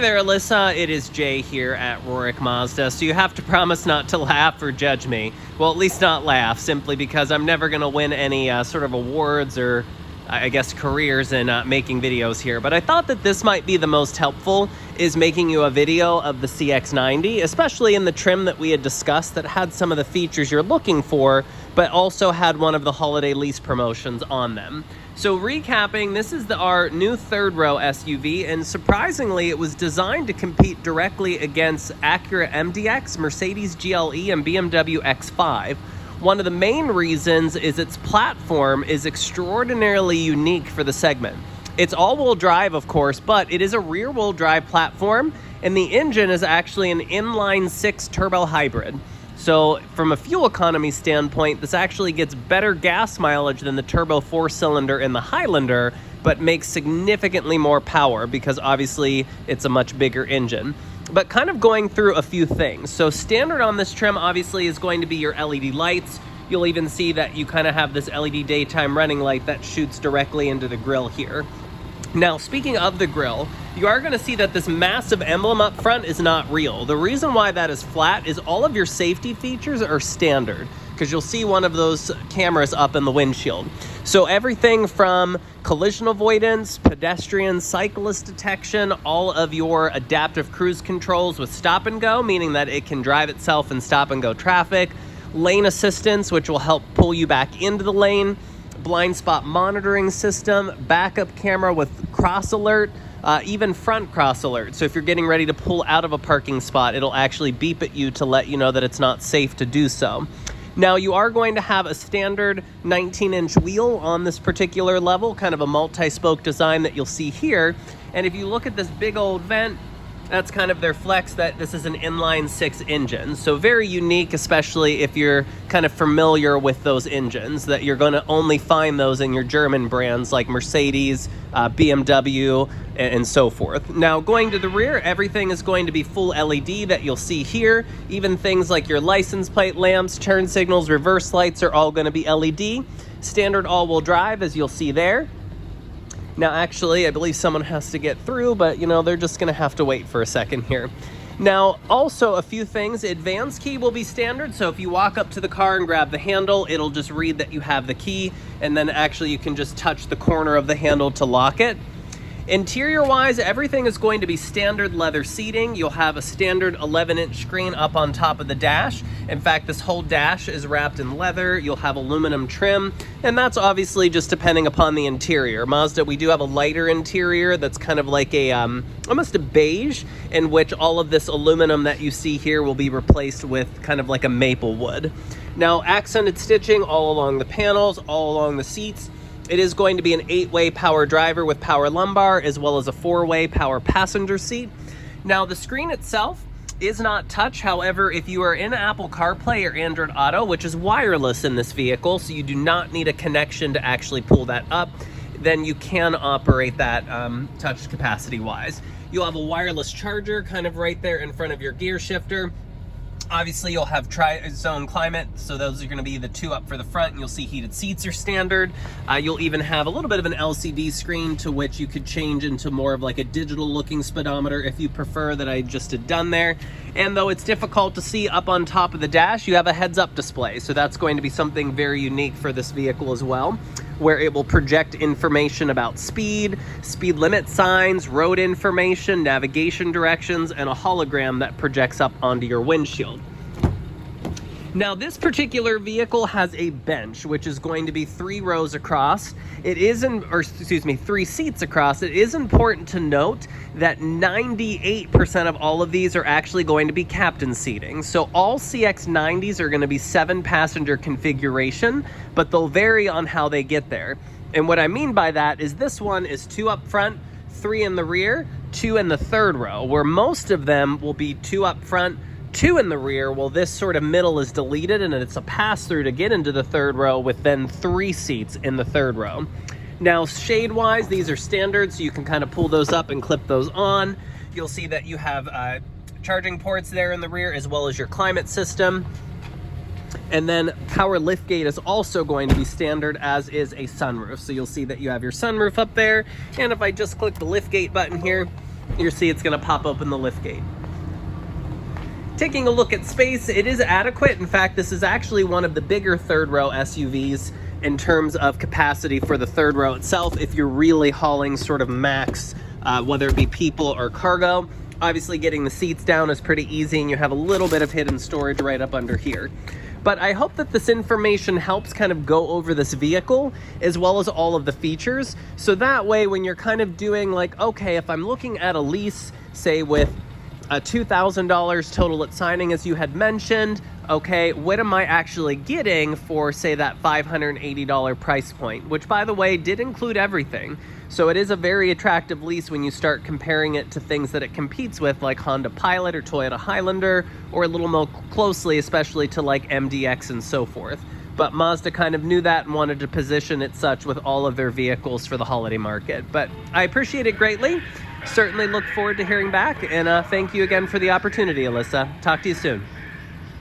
there, Alyssa. It is Jay here at Rorick Mazda, so you have to promise not to laugh or judge me. Well, at least not laugh, simply because I'm never going to win any sort of awards or, I guess, careers in making videos here. But I thought that this might be the most helpful, is making you a video of the CX-90, especially in the trim that we had discussed that had some of the features you're looking for, but also had one of the holiday lease promotions on them. So recapping, this is our new third row SUV, and surprisingly, it was designed to compete directly against Acura MDX, Mercedes GLE, and BMW X5. One of the main reasons is its platform is extraordinarily unique for the segment. It's all-wheel drive, of course, but it is a rear-wheel drive platform, and the engine is actually an inline-six turbo hybrid. So from a fuel economy standpoint, this actually gets better gas mileage than the turbo four-cylinder in the Highlander, but makes significantly more power because obviously it's a much bigger engine. But kind of going through a few things. So standard on this trim obviously is going to be your LED lights. You'll even see that you kind of have this LED daytime running light that shoots directly into the grille here. Now, speaking of the grille, you are going to see that this massive emblem up front is not real. The reason why that is flat is all of your safety features are standard, because you'll see one of those cameras up in the windshield. So everything from collision avoidance, pedestrian, cyclist detection, all of your adaptive cruise controls with stop and go, meaning that it can drive itself in stop and go traffic, lane assistance, which will help pull you back into the lane, blind spot monitoring system, backup camera with cross alert, even front cross alert. So if you're getting ready to pull out of a parking spot, it'll actually beep at you to let you know that it's not safe to do so. Now, you are going to have a standard 19-inch wheel on this particular level, kind of a multi-spoke design that you'll see here. And if you look at this big old vent, that's kind of their flex, that this is an inline-six engine. So very unique, especially if you're kind of familiar with those engines, that you're going to only find those in your German brands like Mercedes, BMW, and so forth. Now, going to the rear, everything is going to be full LED that you'll see here. Even things like your license plate lamps, turn signals, reverse lights are all going to be LED. Standard all-wheel drive, as you'll see there. Now, actually, I believe someone has to get through, but, you know, they're just going to have to wait for a second here. Now, also a few things. Advanced key will be standard, so if you walk up to the car and grab the handle, it'll just read that you have the key, and then actually you can just touch the corner of the handle to lock it. Interior-wise, everything is going to be standard leather seating. You'll have a standard 11-inch screen up on top of the dash. In fact, this whole dash is wrapped in leather. You'll have aluminum trim, and that's obviously just depending upon the interior. Mazda, we do have a lighter interior that's kind of like a, almost a beige, in which all of this aluminum that you see here will be replaced with kind of like a maple wood. Now, accented stitching all along the panels, all along the seats. It is going to be an 8-way power driver with power lumbar, as well as a 4-way power passenger seat. Now, the screen itself is not touch. However, if you are in Apple CarPlay or Android Auto, which is wireless in this vehicle, so you do not need a connection to actually pull that up, then you can operate that touch capacity-wise. You'll have a wireless charger kind of right there in front of your gear shifter. Obviously, you'll have tri-zone climate, so those are going to be the two up for the front, and you'll see heated seats are standard. You'll even have a little bit of an LCD screen to which you could change into more of like a digital-looking speedometer if you prefer, that I just had done there. And though it's difficult to see up on top of the dash, you have a heads-up display, so that's going to be something very unique for this vehicle as well, where it will project information about speed, speed limit signs, road information, navigation directions, and a hologram that projects up onto your windshield. Now, this particular vehicle has a bench, which is going to be 3 rows across. It is, 3 seats across. It is important to note that 98% of all of these are actually going to be captain seating. So all CX-90s are going to be 7-passenger configuration, but they'll vary on how they get there. And what I mean by that is this one is 2 up front, 3 in the rear, 2 in the third row, where most of them will be 2 up front, 2 in the rear. Well, this sort of middle is deleted, and it's a pass-through to get into the third row with then 3 seats in the third row. Now, shade-wise, these are standard, so you can kind of pull those up and clip those on. You'll see that you have charging ports there in the rear, as well as your climate system. And then power liftgate is also going to be standard, as is a sunroof. So you'll see that you have your sunroof up there. And if I just click the liftgate button here, You'll see it's going to pop open the lift gate. Taking a look at space, it is adequate. In fact, this is actually one of the bigger third row SUVs in terms of capacity for the third row itself, if you're really hauling sort of max, whether it be people or cargo. Obviously getting the seats down is pretty easy, and you have a little bit of hidden storage right up under here. But I hope that this information helps kind of go over this vehicle as well as all of the features. So that way, when you're kind of doing like, okay, if I'm looking at a lease, say with a $2,000 total at signing, as you had mentioned, okay, what am I actually getting for, say, that $580 price point, which, by the way, did include everything. So it is a very attractive lease when you start comparing it to things that it competes with, like Honda Pilot or Toyota Highlander, or a little more closely, especially to like MDX and so forth. But Mazda kind of knew that and wanted to position it such with all of their vehicles for the holiday market. But I appreciate it greatly. Certainly look forward to hearing back, and thank you again for the opportunity, Alyssa. Talk to you soon.